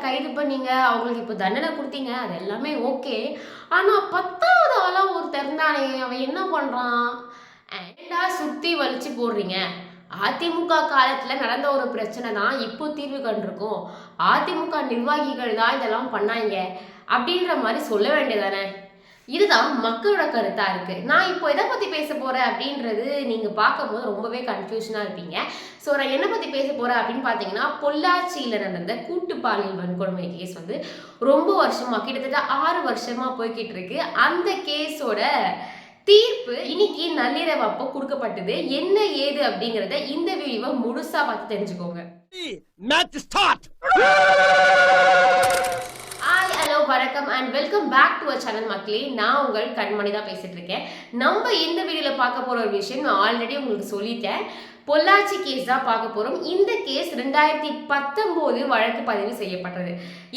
கைது பண்ணீங்க, அவங்களுக்கு இப்போ தண்டனை குடுத்தீங்க. அது எல்லாமே ஓகே. ஆனா 10வது ஆளா ஒருத்தன் இருந்தானே, அவன் என்ன பண்றான்? ஏன்டா சுத்தி வளைச்சு போடுறீங்க? அதிமுக காலத்துல நடந்த ஒரு பிரச்சனை தான் இப்போ தீர்வு கண்டிருக்கும். அதிமுக நிர்வாகிகள் தான் இதெல்லாம் பண்ணாய்ங்க. அப்படின்ற மாரி சொல்ல வேண்டியதானே? இதுதான் மக்களோட கருத்தா இருக்கு. நான் இப்போ எத பத்தி பேசப் போறேன் அப்படின்றது நீங்க பார்க்கும்போது ரொம்பவே கன்ஃப்யூஷனா இருப்பீங்க. நான் என்ன பத்தி பேசப் போறேன் அப்படின்னு பார்த்தீங்கன்னா, பொள்ளாச்சியில நடந்த கூட்டு பாலியல் வன்கொடுமை கேஸ் வந்து ரொம்ப வருஷமா கிட்டத்தட்ட 6 வருஷமா போய்க்கிட்டு இருக்கு. அந்த கேஸோட தீர்ப்பு இன்னைக்கு நள்ளிரவு அப்போ குடுக்கப்பட்டது. என்ன ஏது அப்படிங்கிறத இந்த வீடியோவை முழுசா பார்த்து தெரிஞ்சுக்கோங்க. Match start. ஹாய், ஹலோ, வணக்கம் and welcome back to our channel மக்களே. நான் உங்கள் கண்மணி தான் பேசிட்டு இருக்கேன். நம்ம இந்த வீடியோல பார்க்க போற ஒரு விஷயம் நான் ஆல்ரெடி உங்களுக்கு சொல்லிட்டேன். பொள்ளாச்சி கேஸ் தான் பார்க்க போறோம். இந்த கேஸ் 2019 வழக்கு பதிவு செய்யப்பட்டது.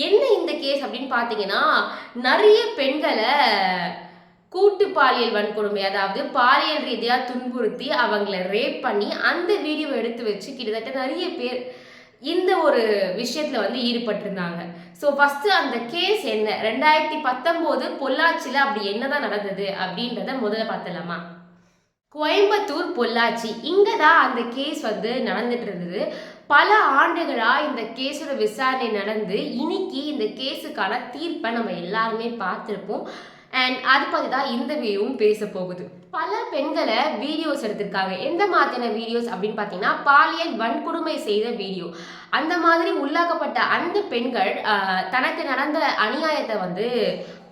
என்ன இந்த கேஸ் அப்படின்னு பார்த்தீங்கன்னா, நிறைய பெண்களை கூட்டு பாலியல் வன்கொடுமை, அதாவது பாலியல் ரீதியா துன்புறுத்தி அவங்கள ரேப் பண்ணி அந்த வீடியோ எடுத்து வச்சு கிட்டத்தட்ட நிறைய பேர் இந்த ஒரு விஷயத்துல வந்து ஈடுபட்டிருந்தாங்க. ஃபர்ஸ்ட் அந்த கேஸ் என்ன, 2019 பொள்ளாச்சியில அப்படி என்னதான் நடந்தது அப்படின்றத முதல்ல பார்த்தலாமா? கோயம்புத்தூர் பொள்ளாச்சி இங்க தான் அந்த கேஸ் வந்து நடந்துட்டு இருந்தது. பல ஆண்டுகளா இந்த கேஸோட விசாரணை நடந்து இன்னைக்கு இந்த கேஸுக்கான தீர்ப்பை நம்ம எல்லாருமே பார்த்துருப்போம். அண்ட் அது பற்றி தான் இந்த வீடியோவும் பேச போகுது. பல பெண்களை வீடியோஸ் எடுத்திருக்காங்க. எந்த மாதிரியான வீடியோஸ் அப்படின்னு பார்த்தீங்கன்னா, பாலியல் வன்கொடுமை செய்த வீடியோ. அந்த மாதிரி உள்ளாக்கப்பட்ட அந்த பெண்கள் தனக்கு நடந்த அநியாயத்தை வந்து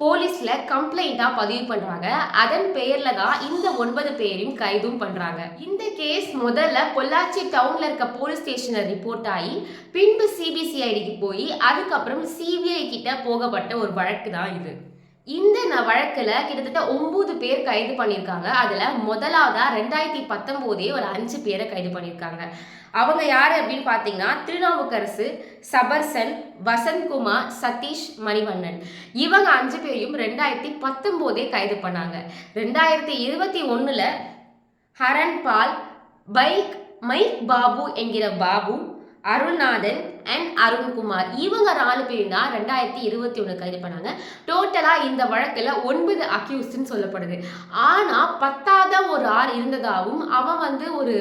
போலீஸ்ல கம்ப்ளைண்டா பதிவு பண்றாங்க. அதன் பெயர்ல தான் இந்த 9 பேரையும் கைதும் பண்றாங்க. இந்த கேஸ் முதல்ல பொள்ளாச்சி டவுன்ல இருக்க போலீஸ் ஸ்டேஷன்ல ரிப்போர்ட் ஆகி பின்பு சிபிசிஐடிக்கு போய் அதுக்கப்புறம் சிபிஐ கிட்ட போகப்பட்ட ஒரு வழக்கு தான் இது. இந்த வழக்குல கிட்டத்தட்ட 9 பேர் கைது பண்ணியிருக்காங்க. அதுல முதலாவதா 2019 ஒரு 5 பேரை கைது பண்ணியிருக்காங்க. அவங்க யாரு அப்படின்னு பார்த்தீங்கன்னா, திருநாவுக்கரசு, சபர்சன், வசந்த்குமார், சதீஷ், மணிவண்ணன். இவங்க 5 பேரையும் 2019 கைது பண்ணாங்க. 2021 ஹரன்பால், மைக் பாபு என்கிற பாபு, அருள்நாதன் அண்ட் அருண்குமார், இவங்க 4 பேரும் தான் 2021 கைது பண்ணாங்க. டோட்டலா இந்த வழக்குல 9 அக்யூஸ்ட்னு சொல்லப்படுது. ஆனா 10ஆவதா ஒரு ஆள் இருந்ததாகவும் அவன் வந்து ஒரு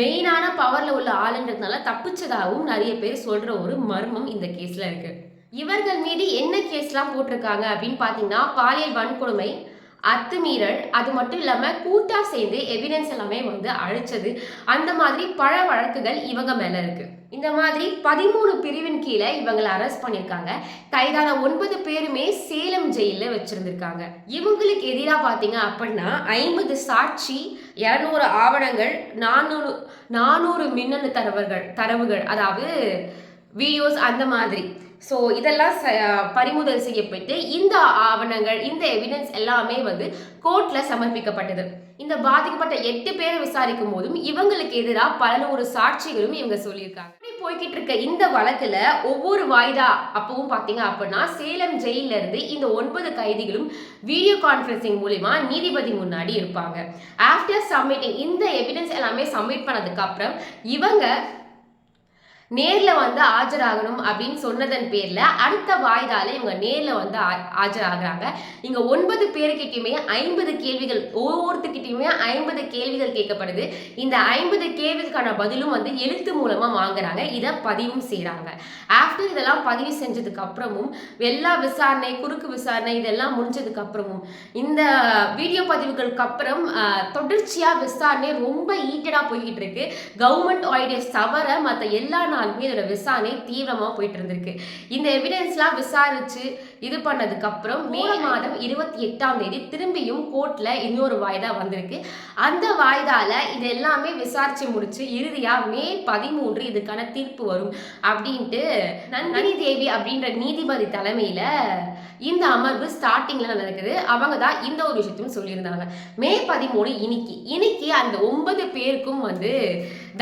மெயினான பவர்ல உள்ள ஆளுன்றதுனால தப்பிச்சதாகவும் நிறைய பேர் சொல்ற ஒரு மர்மம் இந்த கேஸ்ல இருக்கு. இவர்கள் மீது என்ன கேஸ்லாம் போட்டிருக்காங்க அப்படின்னு பாத்தீங்கன்னா, பாலியல் வன்கொடுமை, அத்துமீறல், அது மட்டும் இல்லாம கூட்டா சேர்ந்து எவிடன்ஸ் எல்லாமே வந்து அழிச்சது, அந்த மாதிரி பல வழக்குகள் இவங்க மேல இருக்கு. இந்த மாதிரி 13 பிரிவின் கீழே இவங்களை அரெஸ்ட் பண்ணியிருக்காங்க. கைதான 9 பேருமே சேலம் ஜெயில வச்சிருந்திருக்காங்க. இவங்களுக்கு எதிராக பார்த்தீங்க அப்படின்னா 50 சாட்சி, 200 ஆவணங்கள், 400 மின்னணு தரவுகள், அதாவது வீடியோஸ், அந்த மாதிரி. இதெல்லாம் பறிமுதல் செய்யப்பட்டு இந்த ஆவணங்கள், இந்த எவிடன்ஸ் எல்லாமே வந்து கோர்ட்ல சமர்ப்பிக்கப்பட்டது. இந்த பாதிக்கப்பட்ட 8 பேரை விசாரிக்கும் போதும் இவங்களுக்கு எதிராக பல ஒரு சாட்சிகளும் இவங்க சொல்லியிருக்காங்க. போய்கிட்டு இருக்க இந்த வழக்குல ஒவ்வொரு வாய்தா அப்பவும் பாத்தீங்க அப்படின்னா, சேலம் ஜெயில இருந்து இந்த 9 கைதிகளும் வீடியோ கான்பரன்சிங் மூலமா நீதிபதி முன்னாடி இருப்பாங்க. ஆஃப்டர் சப்மிட்டிங் இந்த எவிடன்ஸ் எல்லாமே சப்மிட் பண்ணதுக்கு அப்புறம் இவங்க நேர்ல வந்து ஆஜராகணும் அப்படின்னு சொன்னதன் பேர்ல அடுத்த வாய்தால இவங்க நேர்ல வந்து ஆஜராகிறாங்க. இங்க 9 பேருக்கிட்டையுமே 50 கேள்விகள், ஒவ்வொருத்தருக்கிட்டையுமே 50 கேள்விகள் கேட்கப்படுது. இந்த 50 கேள்விக்கான பதிலும் வந்து எழுத்து மூலமா வாங்குறாங்க. இதை பதிவும் செய்யறாங்க. ஆஃப்டர் இதெல்லாம் பதிவு செஞ்சதுக்கு அப்புறமும் எல்லா விசாரணை, குறுக்கு விசாரணை இதெல்லாம் முடிஞ்சதுக்கு அப்புறமும் இந்த வீடியோ பதிவுகளுக்கு அப்புறம் தொடர்ச்சியா விசாரணை ரொம்ப ஈட்டடா போய்கிட்டு இருக்கு. கவர்மெண்ட் ஆய்டர்ஸ் தவிர மற்ற எல்லா நாளுமே இதோட விசாரணை தீவிரமா போயிட்டு இருந்திருக்கு. இந்த எவிடன்ஸ்லாம் விசாரிச்சு இது பண்ணதுக்கு அப்புறம் மே மாதம் 28ஆம் தேதி திரும்பியும் கோர்ட்ல இன்னொரு வாய்தா வந்திருக்கு. அந்த வாய்தால இது எல்லாமே விசாரிச்சு முடிச்சு இறுதியா மே 13 இதுக்கான தீர்ப்பு வரும் அப்படின்ட்டு நந்தினி தேவி அப்படின்ற நீதிபதி தலைமையில இந்த அமர்வு ஸ்டார்டிங்ல நடக்குது. அவங்க தான் இந்த ஒரு விஷயத்தையும் சொல்லியிருந்தாங்க. மே 13 இன்னைக்கு அந்த 9 பேருக்கும் வந்து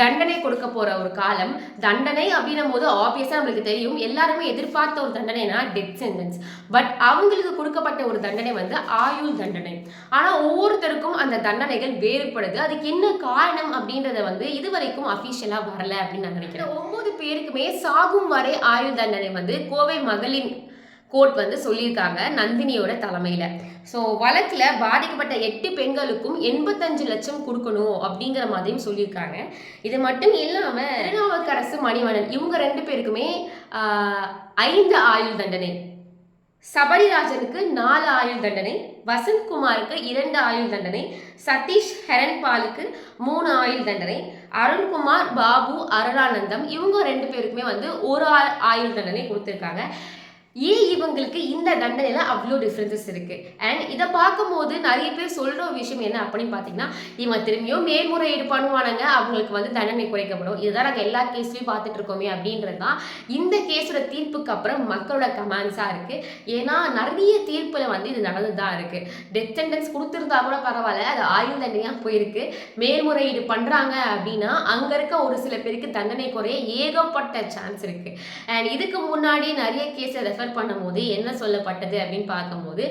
தண்டனை கொடுக்க போற ஒரு காலம். தண்டனை அப்படின்னும் போது ஆப்வியஸா நம்மளுக்கு தெரியும், எல்லாருமே எதிர்பார்த்த ஒரு தண்டனைனா டெத் சென்டென்ஸ். பட் அவங்களுக்கு கொடுக்கப்பட்ட ஒரு தண்டனை வந்து ஆயுள் தண்டனை. ஆனா ஒவ்வொருத்தருக்கும் அந்த தண்டனைகள் வேறுபடுது. அதுக்கு என்ன காரணம் அப்படின்றத வந்து இதுவரைக்கும் அபிஷியலா வரல அப்படின்னு நான் நினைக்கிறேன். 9 பேருக்குமே சாகும் வரை ஆயுள் தண்டனை வந்து கோவை மகளிர் கோர்ட் வந்து சொல்லியிருக்காங்க நந்தினியோட தலைமையில. ஸோ வழக்குல பாதிக்கப்பட்ட 8 பெண்களுக்கும் 85 லட்சம் கொடுக்கணும் அப்படிங்கிற மாதிரியும் சொல்லியிருக்காங்க. இது மட்டும் இல்லாம திருநாவுக்கரசு மணிவண்ணன் இவங்க 2 பேருக்குமே 5 ஆயுள் தண்டனை, சபரிராஜனுக்கு 4 ஆயுள் தண்டனை, வசந்த்குமாருக்கு 2 ஆயுள் தண்டனை, சதீஷ் ஹெரன்பாலுக்கு 3 ஆயுள் தண்டனை, அருண்குமார், பாபு, அருளானந்தம் இவங்க 2 பேருக்குமே வந்து 1 ஆயுள் தண்டனை கொடுத்துருக்காங்க. ஏன் இவங்களுக்கு இந்த தண்டனையில அவ்வளோ டிஃப்ரென்சஸ் இருக்கு? அண்ட் இதை பார்க்கும்போது நிறைய பேர் சொல்ற ஒரு விஷயம் என்ன அப்படின்னு பார்த்தீங்கன்னா, இவங்க திரும்பியும் மேல்முறையீடு பண்ணுவானுங்க, அவங்களுக்கு வந்து தண்டனை குறைக்கப்படும், இதுதான் நாங்கள் எல்லா கேஸ்லையும் பார்த்துட்டு இருக்கோமே அப்படின்றது தான் இந்த கேஸோட தீர்ப்புக்கு அப்புறம் மக்களோட கமெண்ட்ஸாக இருக்கு. ஏன்னா நிறைய தீர்ப்புல வந்து இது நடந்து தான் இருக்கு. டெத் சென்டென்ஸ் கொடுத்துருந்தா கூட பரவாயில்ல, அது ஆயுள் தண்டனையாக போயிருக்கு. மேல்முறையீடு பண்றாங்க அப்படின்னா அங்க இருக்க ஒரு சில பேருக்கு தண்டனை குறைய ஏகப்பட்ட சான்ஸ் இருக்கு. அண்ட் இதுக்கு முன்னாடி நிறைய கேஸை ரெஃபர் பண்ணும்போது என்ன சொல்லப்பட்டது அப்படின்னு பார்க்கும்போது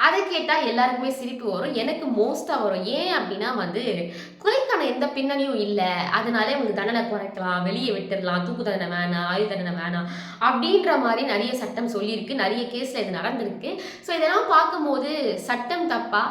அதை கேட்டால் எல்லாருக்குமே சிரிப்பு வரும், எனக்கு மோஸ்ட்டாக வரும். ஏன் அப்படின்னா வந்து கொலைக்கான எந்த பின்னணியும் இல்லை, அதனாலே உங்களுக்கு தண்டனை குறைக்கலாம், வெளியே விட்டுடலாம், தூக்கு தண்டனை வேணாம், ஆயுள் தண்டனை வேணாம் அப்படின்ற மாதிரி நிறைய சட்டம் சொல்லியிருக்கு, நிறைய கேஸில் இது நடந்திருக்கு. ஸோ இதெல்லாம் பார்க்கும்போது சட்டம் தப்பா,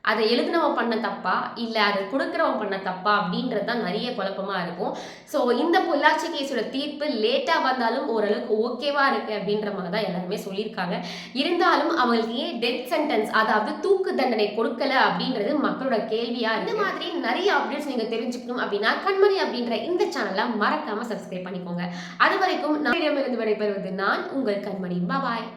அதை எழுதினவன் பண்ண தப்பா, இல்லை அதை கொடுக்குறவன் பண்ண தப்பா அப்படின்றது தான் நிறைய குழப்பமாக இருக்கும். ஸோ இந்த பொள்ளாச்சி கேஸோட தீர்ப்பு லேட்டாக வந்தாலும் ஓரளவுக்கு ஓகேவா இருக்கு அப்படின்ற மாதிரி தான் எல்லாருமே சொல்லியிருக்காங்க. இருந்தாலும் அவங்களுக்கு ஏன் டெத் சென்டென்ஸ், அதாவது தூக்கு தண்டனை கொடுக்கல அப்படின்றது மக்களோட கேள்வியா. இந்த மாதிரி நிறைய அப்டேட்ஸ் நீங்கள் தெரிஞ்சுக்கணும் அப்படின்னா கண்மணி அப்படின்ற இந்த சேனலை மறக்காம சப்ஸ்கிரைப் பண்ணிக்கோங்க. அது வரைக்கும் நான் விடைபெறுவது நான் உங்கள் கண்மணி. பாய்.